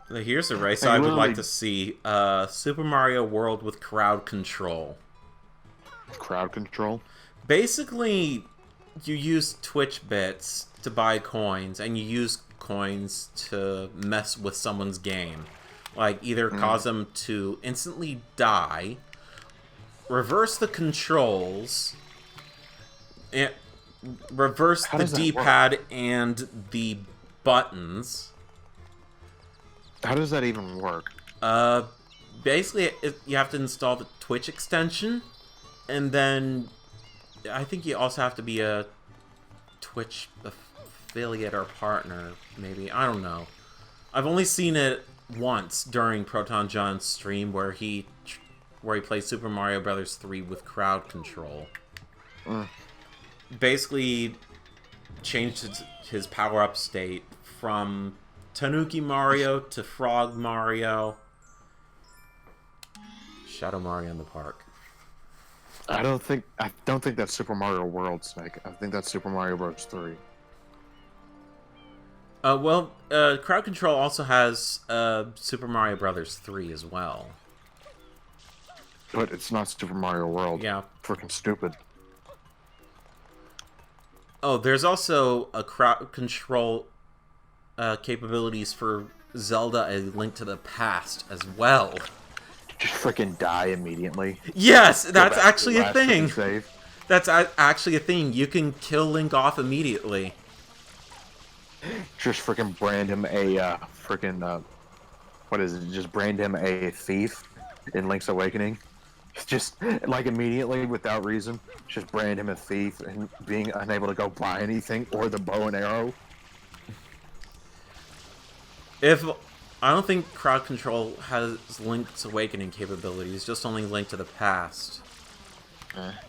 Here's a race Like, I would like literally, to see. Super Mario World with crowd control. crowd control. Basically, you use Twitch bits to buy coins, and you use coins to mess with someone's game. Like, either cause them to instantly die, reverse the controls, and reverse How the does that work? D-pad and the buttons. How does that even work? Uh, basically, you have to install the Twitch extension, and then I think you also have to be a Twitch affiliate or partner, maybe. I don't know. I've only seen it once during Proton John's stream where he plays Super Mario Brothers 3 with crowd control. Mm. Basically changed his power-up state from Tanuki Mario to Frog Mario. Shadow Mario in the park. I don't think that's Super Mario World, Snake. I think that's Super Mario Bros. 3. Crowd Control also has Super Mario Brothers 3 as well. But it's not Super Mario World. Yeah. Freaking stupid. Oh, there's also a crowd control capabilities for Zelda: A Link to the Past as well. Just freaking die immediately. Yes, Go that's back to actually the a last thing. freaking save. That's actually a thing. You can kill Link off immediately. Just freaking brand him a what is it? Just brand him a thief in Link's Awakening. Just like immediately without reason, just brand him a thief and being unable to go buy anything or the bow and arrow. I don't think crowd control has Link's Awakening capabilities, just only Link to the Past.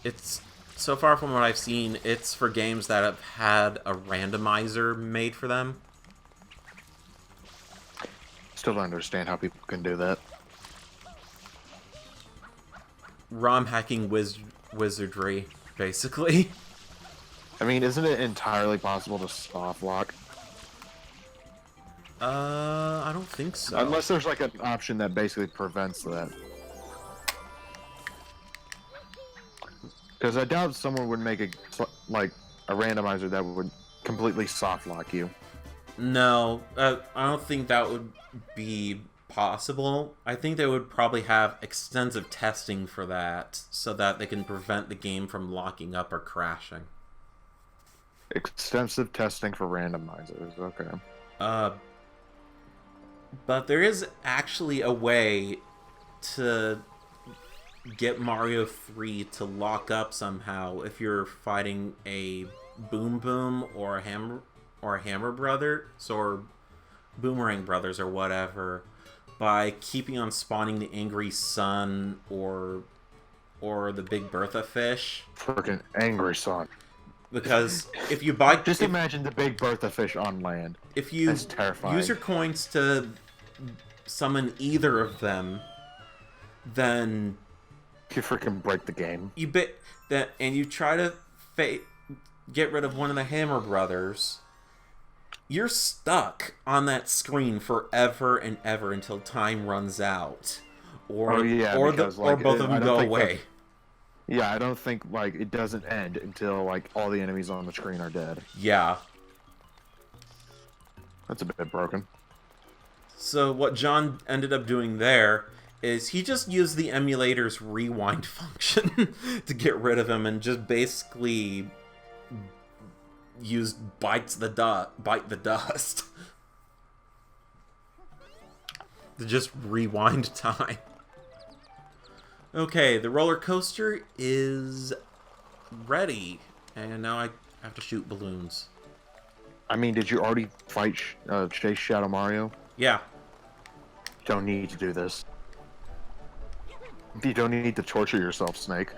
It's so far from what I've seen, it's for games that have had a randomizer made for them. Still don't understand how people can do that. ROM hacking wizardry, basically. I mean, isn't it entirely possible to soft lock? I don't think so. Unless there's like an option that basically prevents that. Because I doubt someone would make a randomizer that would completely soft lock you. No, I don't think that would be possible. I think they would probably have extensive testing for that, so that they can prevent the game from locking up or crashing. Extensive testing for randomizers. Okay. But there is actually a way to get Mario 3 to lock up somehow if you're fighting a Boom Boom or a Hammer Brothers or Boomerang Brothers or whatever, by keeping on spawning the Angry Sun or the Big Bertha fish. Freaking angry son. Because if you buy... Just imagine the Big Bertha fish on land. If you That's terrifying. use your coins to summon either of them, then You freaking break the game. and you try to get rid of one of the Hammer Brothers, you're stuck on that screen forever and ever until time runs out, or or both of them go away. Yeah, I don't think like it doesn't end until like all the enemies on the screen are dead. Yeah. That's a bit broken. So what John ended up doing there is he just used the emulator's rewind function to get rid of him, and just basically used bite the dust to just rewind time. Okay, the roller coaster is ready, and now I have to shoot balloons. I mean, did you already fight Chase Shadow Mario? Yeah. Don't need to do this. You don't need to torture yourself, Snake.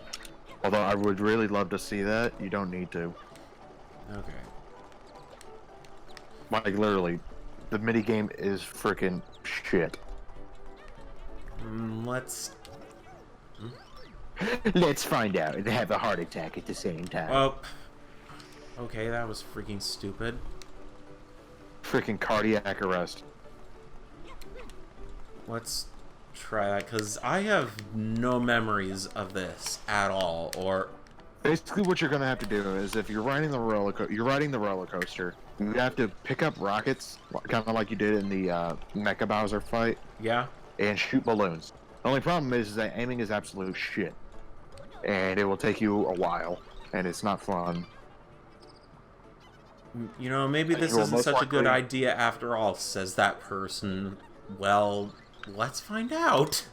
Although I would really love to see that, you don't need to. Okay. Like, literally, the minigame is freaking shit. Let's... Let's find out and have a heart attack at the same time. Oh. Okay, that was freaking stupid. Freaking cardiac arrest. Let's try that, because I have no memories of this at all, or... Basically, what you're gonna have to do is, if you're riding the roller coaster, you have to pick up rockets, kind of like you did in the Mecha Bowser fight, Yeah? and shoot balloons. The only problem is that aiming is absolute shit, and it will take you a while, and it's not fun. You know, maybe this You will isn't most such a good likely- idea after all, says that person. Well, let's find out.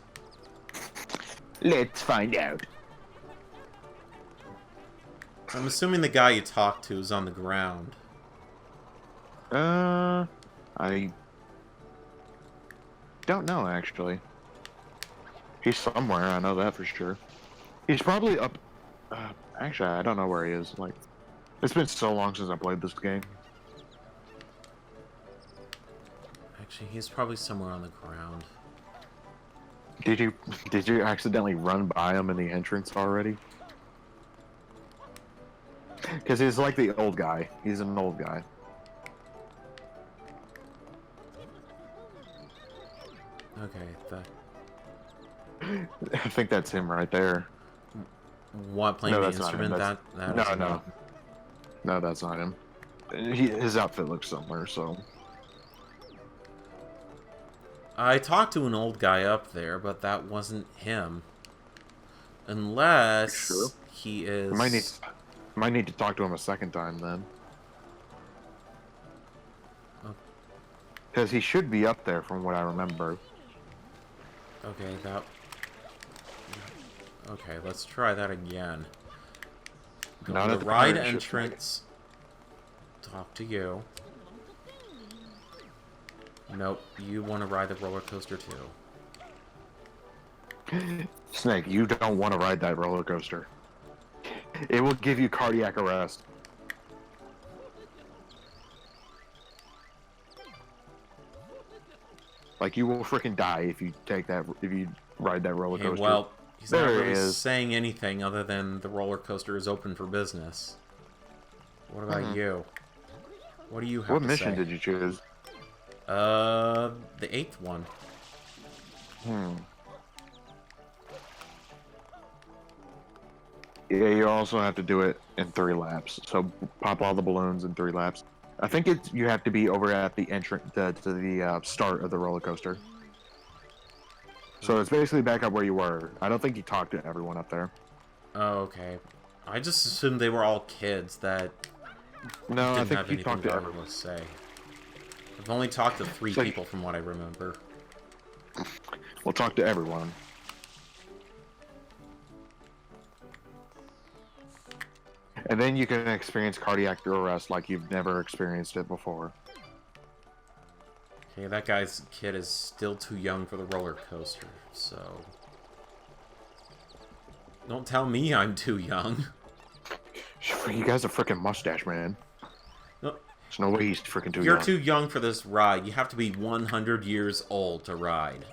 Let's find out. I'm assuming the guy you talked to is on the ground. I don't know, actually. He's somewhere, I know that for sure. He's probably up... actually, I don't know where he is. Like, it's been so long since I played this game. Actually, he's probably somewhere on the ground. Did you accidentally run by him in the entrance already? Because he's like the old guy. He's an old guy. Okay, I think that's him right there. what, playing No, the that's not him. instrument? That's... That is No, not. no, that's not him. His outfit looks similar, so... I talked to an old guy up there, but that wasn't him. Unless Sure. he is... Might need to talk to him a second time, then. Oh. Because he should be up there, from what I remember. Okay, that... Okay, let's try that again. Go Not to at the the ride pirate ship, entrance. Talk to you. Nope, you want to ride the roller coaster too. Snake, you don't want to ride that roller coaster. It will give you cardiac arrest. Like, you will freaking die if you ride that roller Hey, coaster. well, he's There not he really is. saying anything other than the roller coaster is open for business. What about you? What do you have What to mission say? did you choose? The 8th one. Yeah, you also have to do it in 3 laps. So pop all the balloons in 3 laps. I think you have to be over at the entrance to the start of the roller coaster. So it's basically back up where you were. I don't think you talked to everyone up there. Oh, okay. I just assumed they were all kids that No, I didn't think have you anything talked to valuable everyone. to say. I've only talked to 3 So- people from what I remember. We'll talk to everyone. And then you can experience cardiac arrest like you've never experienced it before. Okay, that guy's kid is still too young for the roller coaster, so... Don't tell me I'm too young. You guys a freaking mustache, man. No, There's no way he's freaking too you're young. too young for this ride. You have to be 100 years old to ride.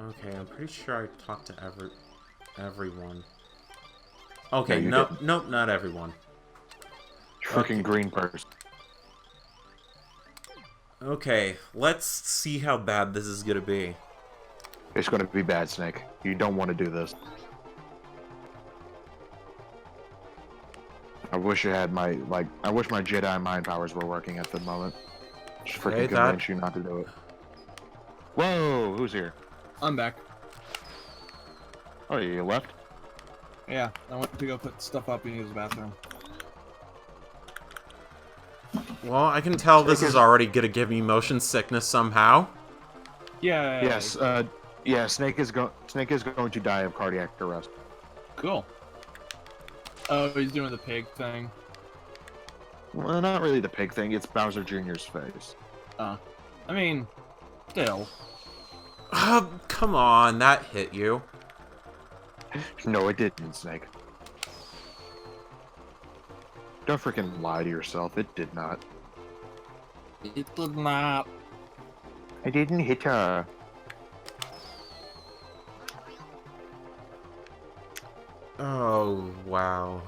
Okay, I'm pretty sure I talked to everyone. Okay, No, you nope, didn't. nope, not everyone. Freaking Okay. green person. Okay, let's see how bad this is gonna be. It's gonna be bad, Snake. You don't want to do this. I wish I wish my Jedi mind powers were working at the moment. Just freaking Okay, convince you not to do it. Whoa, who's here? I'm back. Oh, you left? Yeah, I went to go put stuff up and use the bathroom. Well, I can tell this is already gonna give me motion sickness somehow. Yeah. Yes. Yeah. Snake is going to die of cardiac arrest. Cool. Oh, he's doing the pig thing. Well, not really the pig thing. It's Bowser Jr.'s face. I mean, still. Come on, that hit you. No, it didn't, Snake. Don't freaking lie to yourself. It did not. It did not. I didn't hit her. Oh, wow.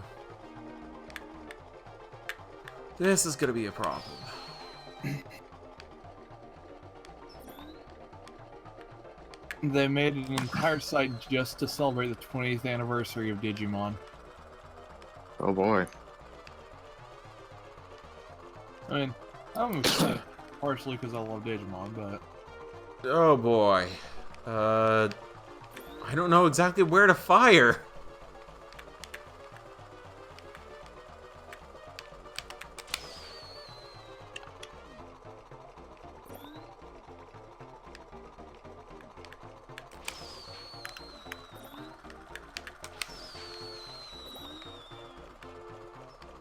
This is gonna be a problem. They made an entire site just to celebrate the 20th anniversary of Digimon. Oh boy. I mean, I'm excited partially because I love Digimon, but Oh boy. I don't know exactly where to fire.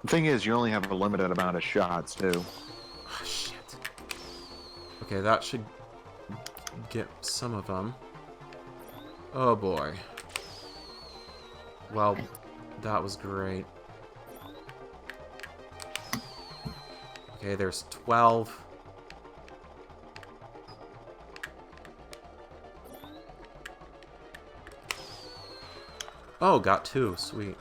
The thing is, you only have a limited amount of shots, too. Oh, shit. Okay, that should get some of them. Oh boy. Well, that was great. Okay, there's 12. Oh, got 2. Sweet.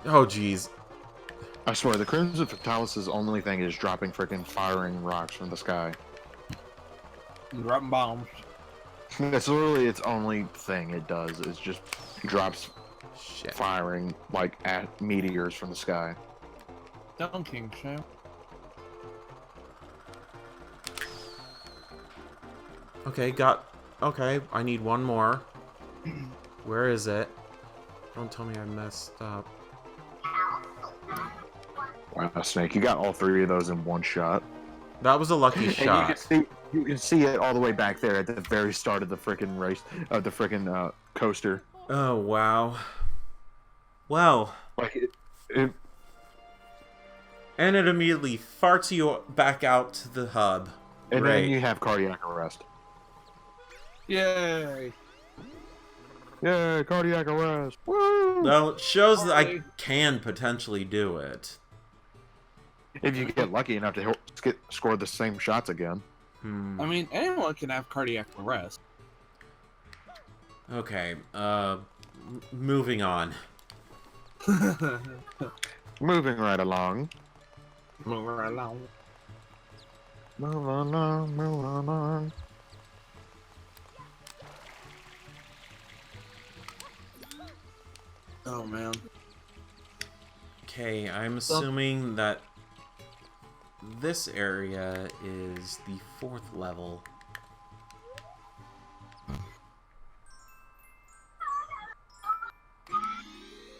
Oh, jeez. I swear, the Crimson Fatalis' only thing is dropping freaking firing rocks from the sky. dropping bombs. That's literally its only thing it does, is just drops Shit. firing, like, at meteors from the sky. Dunking, champ. Okay, got... Okay, I need one more. Where is it? Don't tell me I messed up. Wow, Snake, you got all 3 of those in one shot. That was a lucky And shot. you can see it all the way back there at the very start of the freaking race, the freaking coaster. Oh, wow. Well, Like and it immediately farts you back out to the hub. and Great. then you have cardiac arrest. Yay! Yeah, cardiac arrest. Woo! Well, it shows that I can potentially do it. If you get lucky enough to score the same shots again. I mean, anyone can have cardiac arrest. Okay, moving on. Moving right along. Move right along. Move along, move along. Oh man. Okay, I'm assuming that this area is the 4th level.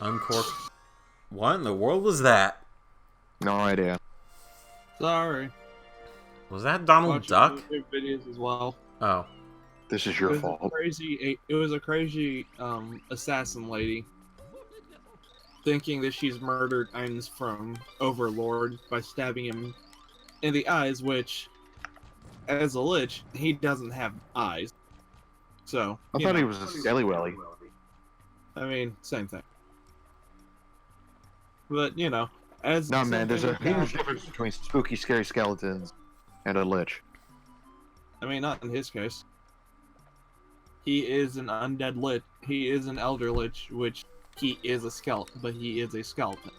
Uncork. What in the world was that? No idea. Sorry. Was that Donald Watching Duck? YouTube videos as well. Oh. This is It your was fault. it was a crazy assassin lady thinking that she's murdered Ines from Overlord by stabbing him in the eyes, which, as a lich, he doesn't have eyes. So I you thought know, he was a skellywelly. I mean, same thing. But you know, as No, man, there's a something huge that- difference between spooky, scary skeletons and a lich. I mean, not in his case. He is an undead lich. He is an elder lich, which he is a skeleton, but he is a skeleton.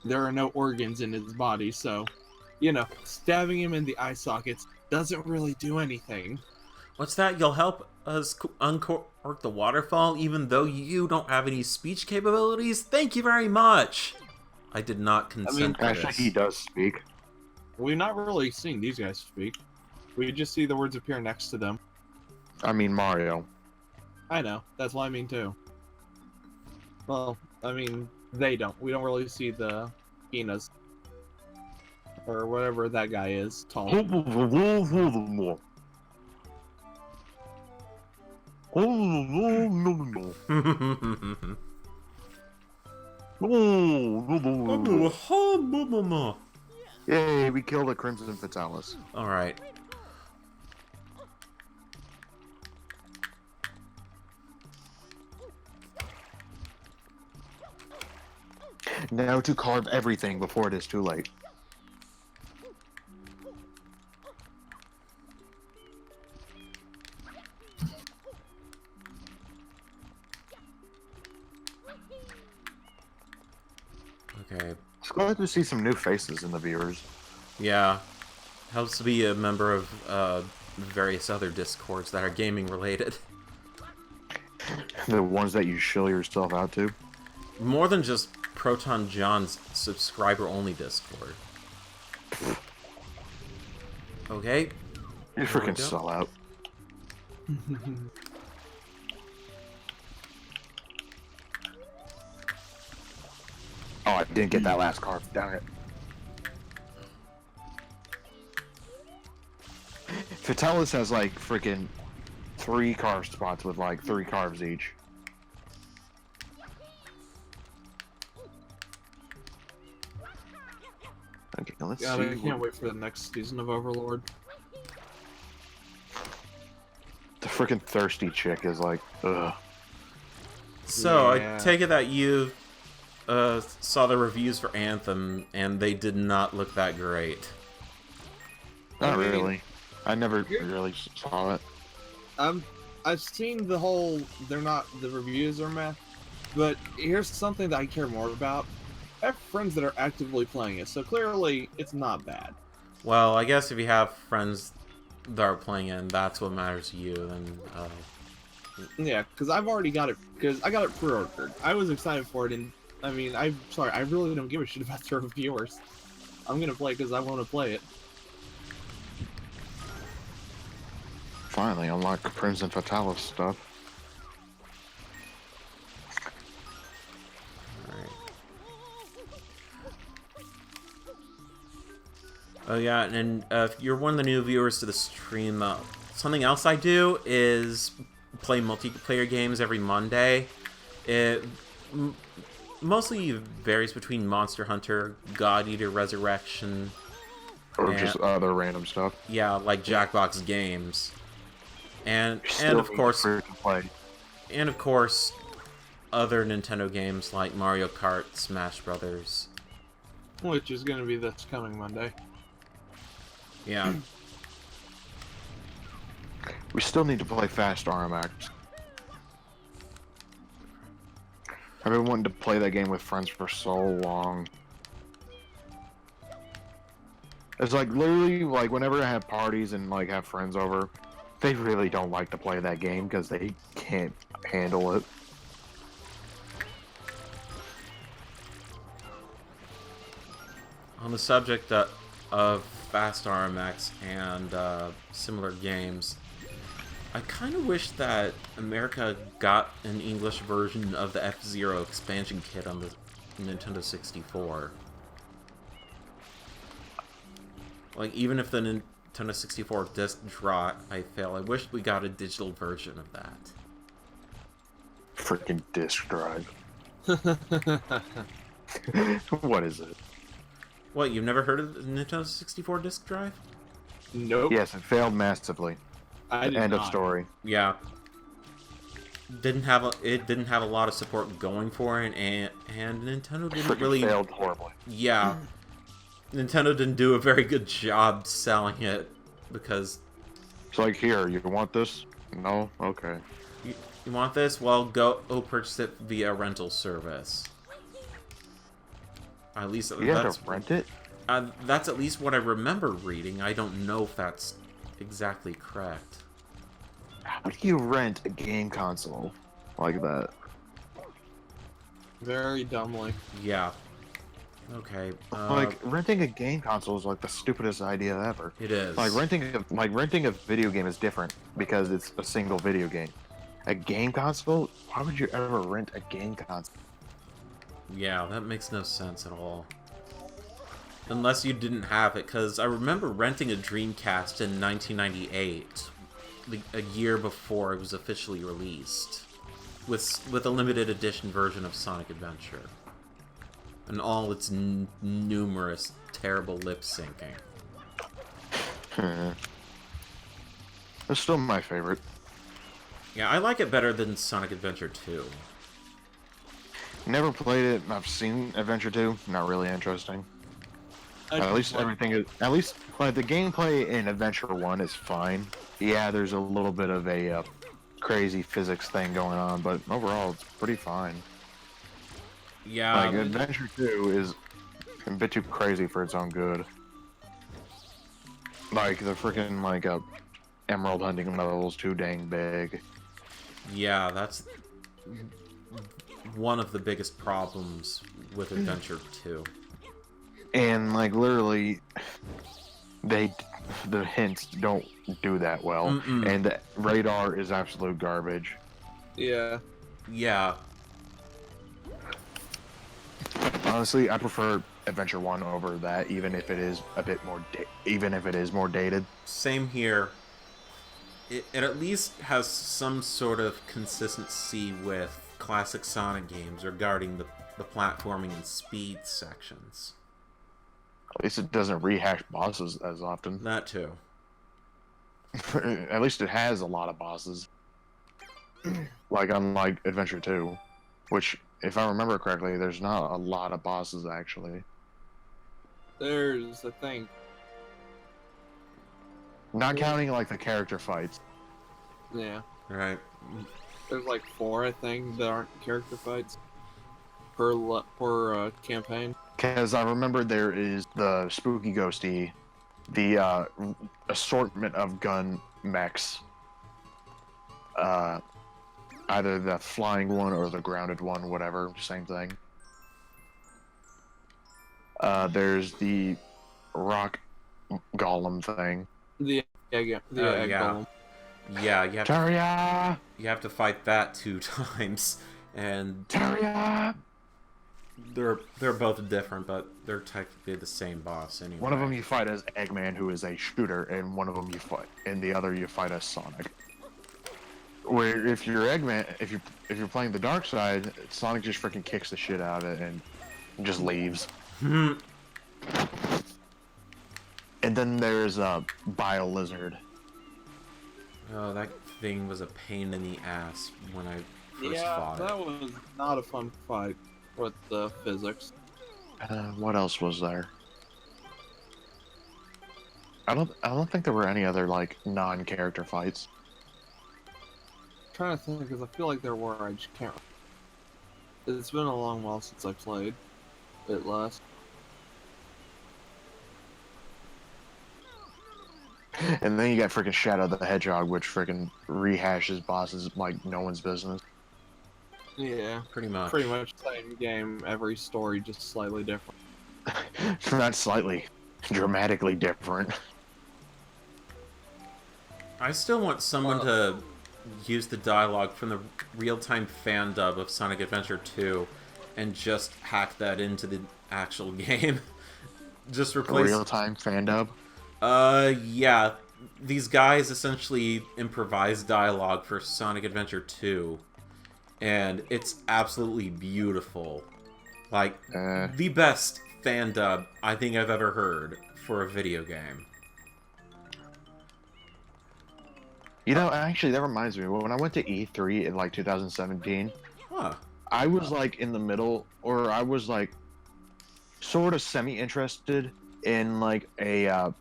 There are no organs in his body, so, you know, stabbing him in the eye sockets doesn't really do anything. What's that? You'll help us uncork the waterfall even though you don't have any speech capabilities? Thank you very much! I did not consent to Actually, this. he does speak. We've not really seen these guys speak. We just see the words appear next to them. I mean, Mario. I know, that's what I mean too. Well, I mean, they don't. We don't really see the penis. Or whatever that guy is, tall. Yay, we killed a Crimson Fatalis. Alright. Now to carve everything before it is too late. It's glad to see some new faces in the viewers. Yeah. Helps to be a member of various other discords that are gaming related. The ones that you shill yourself out to. More than just Proton John's subscriber-only Discord. Okay. You freaking sell out. Oh, I didn't get that last carve. Damn it. Vitalis has like freaking 3 carve spots with like 3 carves each. Okay, let's God, see. I can't wait for the next season of Overlord. The freaking thirsty chick is like, ugh. So, Yeah. I take it that you saw the reviews for Anthem, and they did not look that great. Not I mean, really. I never really saw it. I've seen the whole, the reviews are meh, but here's something that I care more about. I have friends that are actively playing it, so clearly it's not bad. Well, I guess if you have friends that are playing it, and that's what matters to you, then... Yeah, because I've already got it, because I got it pre-ordered. I was excited for it, and I mean, I'm sorry, I really don't give a shit about the reviewers. I'm gonna play it because I want to play it. Finally, unlock Crimson Fatalis stuff. Oh yeah, and if you're one of the new viewers to the stream, something else I do is play multiplayer games every Monday. It mostly varies between Monster Hunter, God Eater Resurrection, Or and, just other random stuff. yeah, like Jackbox games, and Still of course, free to play. and of course, other Nintendo games like Mario Kart, Smash Brothers. Which is gonna be this coming Monday. Yeah. We still need to play Fast RMX. I've been wanting to play that game with friends for so long. It's like literally like whenever I have parties and like have friends over, they really don't like to play that game because they can't handle it. On the subject of Fast RMX and similar games, I kind of wish that America got an English version of the F-Zero expansion kit on the Nintendo 64. Like, even if the Nintendo 64 disc drive I fail, I wish we got a digital version of that. Freaking disk drive. What is it? What, you've never heard of the Nintendo 64 disc drive? Nope. Yes, it failed massively. I did End of not. story. Yeah. It didn't have a lot of support going for it, and Nintendo didn't Freaking really... failed horribly. Yeah. Nintendo didn't do a very good job selling it, because... It's like, here, you want this? No? Okay. You want this? Well, go purchase it via rental service. At least You have to rent it? that's at least what I remember reading. I don't know if that's exactly correct. How do you rent a game console like that? Very dumbly. Yeah. Okay. Like renting a game console is like the stupidest idea ever. It is. Like renting a video game is different because it's a single video game. A game console? Why would you ever rent a game console? Yeah, that makes no sense at all. Unless you didn't have it, because I remember renting a Dreamcast in 1998, a year before it was officially released, with a limited edition version of Sonic Adventure, and all its numerous terrible lip syncing. It's still my favorite. Yeah, I like it better than Sonic Adventure 2. Never played it. I've seen Adventure 2. Not really interesting. At least everything is. At least like the gameplay in Adventure 1 is fine. Yeah, there's a little bit of a crazy physics thing going on, but overall it's pretty fine. Yeah. Like Adventure 2 is a bit too crazy for its own good. Like the freaking emerald hunting level's too dang big. Yeah, that's one of the biggest problems with Adventure 2. And like literally, the hints don't do that well, and the radar is absolute garbage. Yeah. Yeah. Honestly, I prefer Adventure 1 over that, even if it is a bit more, even if it is more dated. Same here. It at least has some sort of consistency with classic Sonic games regarding the platforming and speed sections. At least it doesn't rehash bosses as often. That too. At least it has a lot of bosses. Like unlike Adventure 2, which, if I remember correctly, there's not a lot of bosses actually. There's the thing. Not counting like the character fights. Yeah. Right. There's like 4, I think, that aren't character fights per campaign. Because I remember there is the Spooky Ghosty, the assortment of gun mechs. Either the flying one or the grounded one, whatever, same thing. There's the rock golem thing. The egg golem. Yeah, Terria! you have to fight that 2 times, and Terria! they're both different, but they're technically the same boss anyway. One of them you fight as Eggman, who is a shooter, and one of them you fight, and the other you fight as Sonic. Where if you're Eggman, if you're playing the dark side, Sonic just freaking kicks the shit out of it and just leaves. And then there's a Bio Lizard. Oh, that thing was a pain in the ass when I first fought that it. was not a fun fight with the physics. What else was there? I don't think there were any other like non-character fights. I'm trying to think because I feel like there were. I just can't. It's been a long while since I played it last. And then you got freaking Shadow the Hedgehog, which freaking rehashes bosses like no one's business. Yeah, Pretty much. pretty much same game. Every story just slightly different. Not slightly, dramatically different. I still want someone to use the dialogue from the real-time fan dub of Sonic Adventure 2 and just hack that into the actual game. Just replace... Real-time fan dub? Yeah. These guys essentially improvise dialogue for Sonic Adventure 2, and it's absolutely beautiful. Like, the best fan dub I think I've ever heard for a video game. You know, actually, that reminds me. When I went to E3 in like 2017, I was like in the middle, or I was like sort of semi-interested in like a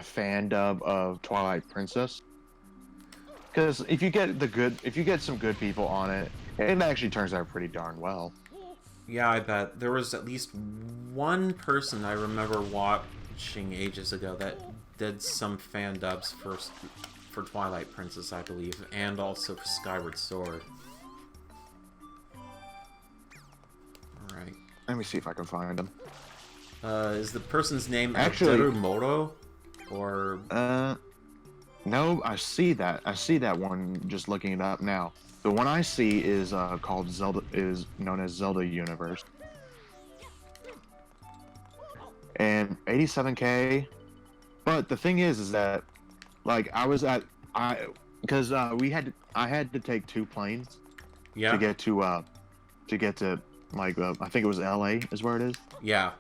fan dub of Twilight Princess. Because if you get some good people on it, it actually turns out pretty darn well. Yeah, I bet. There was at least one person I remember watching ages ago that did some fan dubs for Twilight Princess, I believe, and also for Skyward Sword. Alright. Let me see if I can find them. Is the person's name Actually, Moro? Or... No, I see that. I see that one just looking it up now. The one I see is called Zelda, is known as Zelda Universe. And 87K. But the thing is that, like, I had to take 2 planes to get to like I think it was LA is where it is. Yeah.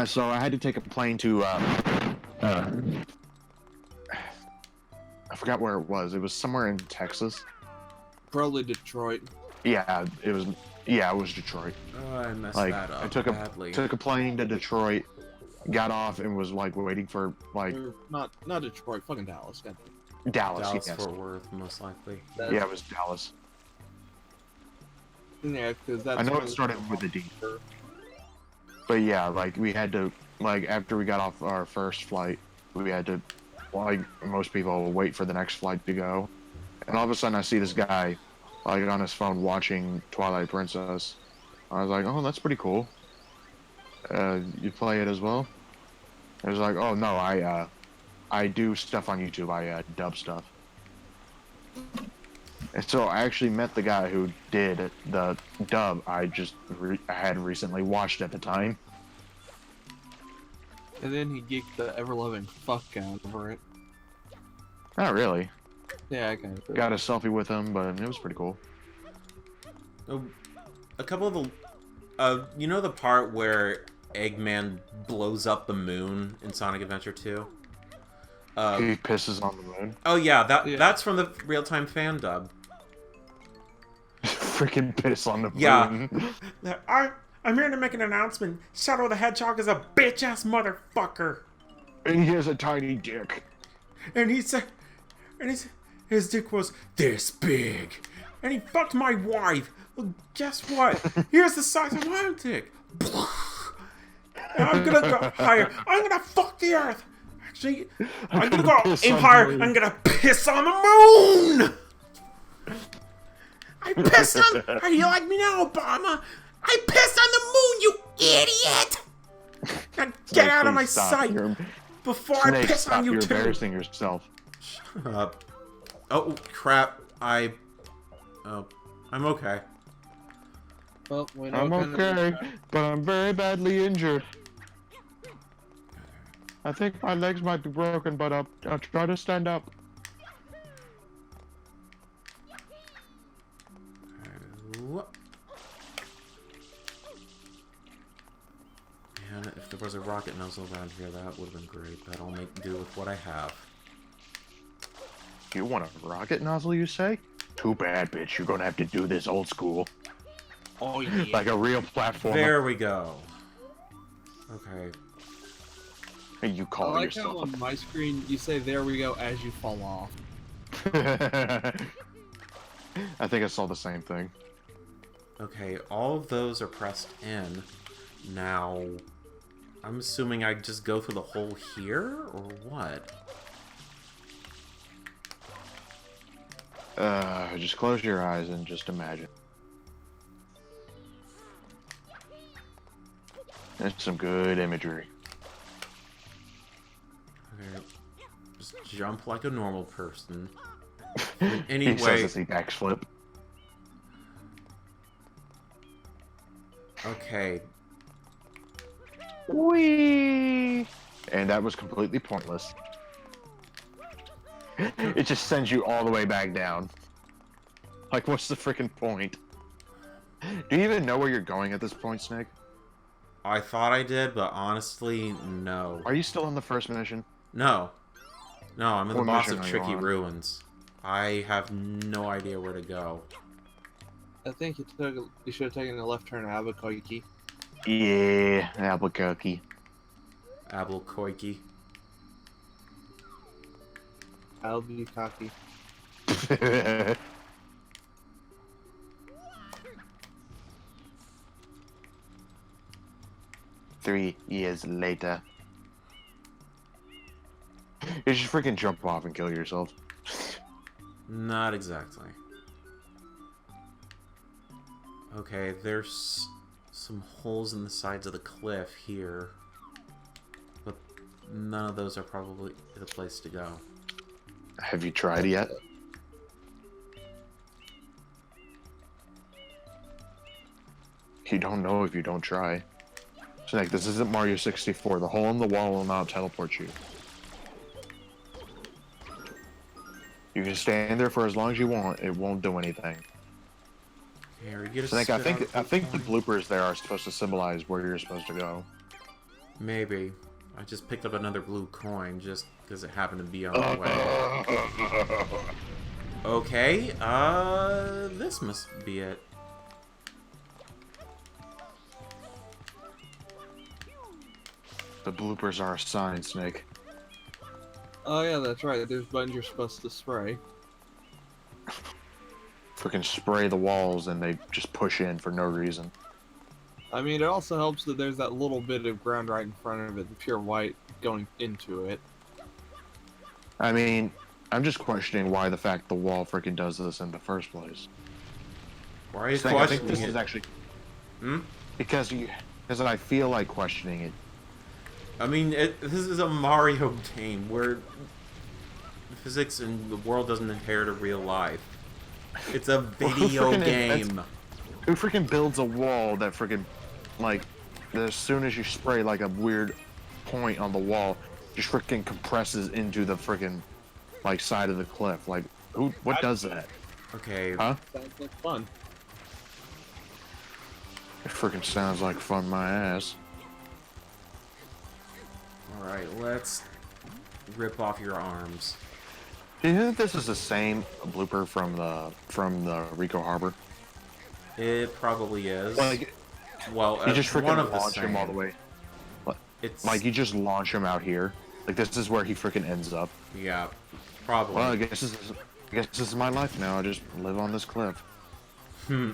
So I had to take a plane to I forgot where it was. It was somewhere in Texas. Probably Detroit. Yeah, it was. Yeah, it was Detroit. Oh, I messed Like that up I took badly. took a plane to Detroit, got off, and was like waiting for like Not Detroit, fucking Dallas. God. Dallas. Dallas Yes. Fort Worth, most likely. Yeah, it was Dallas. Yeah, because that's. I know it started with a D. But yeah, like we had to, like after we got off our first flight, we had to, like most people, wait for the next flight to go. And all of a sudden, I see this guy, like on his phone, watching Twilight Princess. I was like, "Oh, that's pretty cool. You play it as well?" I was like, "Oh no, I do stuff on YouTube. I dub stuff." And so I actually met the guy who did the dub I had recently watched at the time. And then he geeked the ever-loving fuck out over it. Not really. Yeah, I kind of Got a selfie with him, but it was pretty cool. A couple of the, you know the part where Eggman blows up the moon in Sonic Adventure 2? He pisses on the moon. Oh yeah, that's from the real-time fan dub. Freaking piss on the Yeah. moon. I'm here to make an announcement. Shadow the Hedgehog is a bitch-ass motherfucker. And he has a tiny dick. And he said, his dick was this big. And he fucked my wife. Well, guess what? Here's the size of my own dick. And I'm gonna go higher. I'm gonna fuck the earth. Actually, I'm gonna go aim higher. I'm gonna piss on the moon. I pissed on. How do you like me now, Obama? I pissed on the moon, you idiot! Now get out of my sight before I piss on you you're too. Embarrassing yourself. Shut up. Oh crap! I'm okay. Well, we know I'm what kind okay, of- but I'm very badly injured. I think my legs might be broken, but I'll try to stand up. Man, if there was a rocket nozzle around here, that would have been great. But I'll make do with what I have. You want a rocket nozzle, you say? Too bad, bitch. You're gonna have to do this old school. Oh yeah. Like a real platformer. There we go. Okay. You I call like how yourself on my screen you say "there we go" as you fall off. I think I saw the same thing. Okay, all of those are pressed in. Now, I'm assuming I just go through the hole here, or what? Just close your eyes and just imagine. That's some good imagery. Okay, just jump like a normal person. He Anyway, says as he backflip. okay, Whee! And that was completely pointless. It just sends you all the way back down. Like, what's the freaking point? Do you even know where you're going at this point, Snake? I thought I did, but honestly, no. Are you still on the first mission? No. No, I'm in the What boss mission of are you Tricky on? Ruins. I have no idea where to go. I think you should have taken a left turn at Albuquerque. Yeah, Albuquerque. Abelkoiki. Albuquerque. 3 years later. You should freaking jump off and kill yourself. Not exactly. Okay, there's some holes in the sides of the cliff here. But none of those are probably the place to go. Have you tried yet? You don't know if you don't try. Snake, this isn't Mario 64. The hole in the wall will not teleport you. You can stand there for as long as you want. It won't do anything. Here, we get a Snake, I spit out think the the bloopers there are supposed to symbolize where you're supposed to go. Maybe. I just picked up another blue coin just because it happened to be on the way. Okay, this must be it. The bloopers are a sign, Snake. Oh yeah, that's right. There's buttons you're supposed to spray. Freaking spray the walls and they just push in for no reason. I mean, it also helps that there's that little bit of ground right in front of it, the pure white going into it. I mean, I'm just questioning why the fact the wall freaking does this in the first place. Why are you Snake, I think questioning this it? is actually Hmm? because I feel like questioning it. I mean, this is a Mario game where physics in the world doesn't adhere to real life. It's a Well, who video freaking game. Who freaking builds a wall that freaking, like, as soon as you spray like a weird point on the wall, just freaking compresses into the freaking, like, side of the cliff? Like, what does that? Okay. Huh? Sounds like fun. It freaking sounds like fun, my ass. Alright, let's rip off your arms. Do you think this is the same blooper from the Rico Harbor? It probably is. Like, Well, you just one freaking of the launch him all the same. way. It's Like, you just launch him out here. Like, this is where he freaking ends up. yeah, probably. Well, I guess this is my life now. I just live on this cliff. Hmm.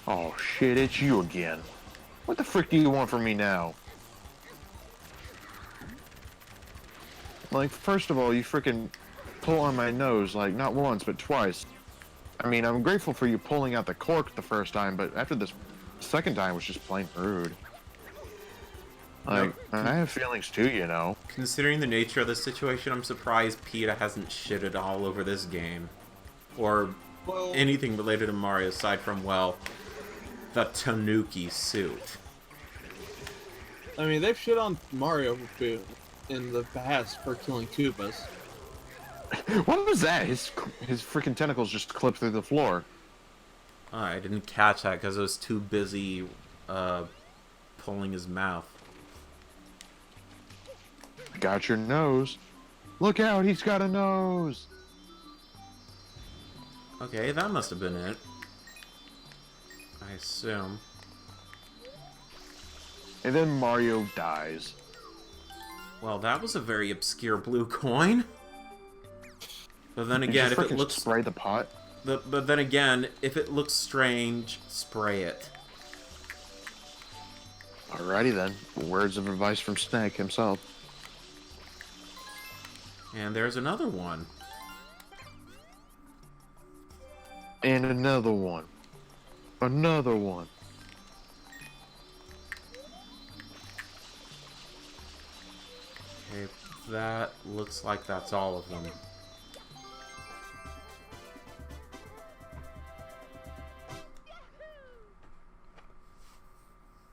Oh shit, it's you again. What the frick do you want from me now? Like, first of all, you freaking pull on my nose, like, not once, but twice. I mean, I'm grateful for you pulling out the cork the first time, but after this second time was just plain rude. Like, I have feelings too, you know. Considering the nature of the situation, I'm surprised PETA hasn't shitted all over this game. Or Well, anything related to Mario aside from, well, the Tanuki suit. I mean, they've shit on Mario in the past for killing Koopas. What was that? His freaking tentacles just clipped through the floor. I didn't catch that because I was too busy pulling his mouth. Got your nose. Look out, he's got a nose. Okay, that must have been it. I assume. And then Mario dies. Well, that was a very obscure blue coin. But then You again, just if it freaking looks... spray the pot. But then again, if it looks strange, spray it. Alrighty then. Words of advice from Snake himself. And there's another one. And another one. Another one. Okay, that looks like that's all of them.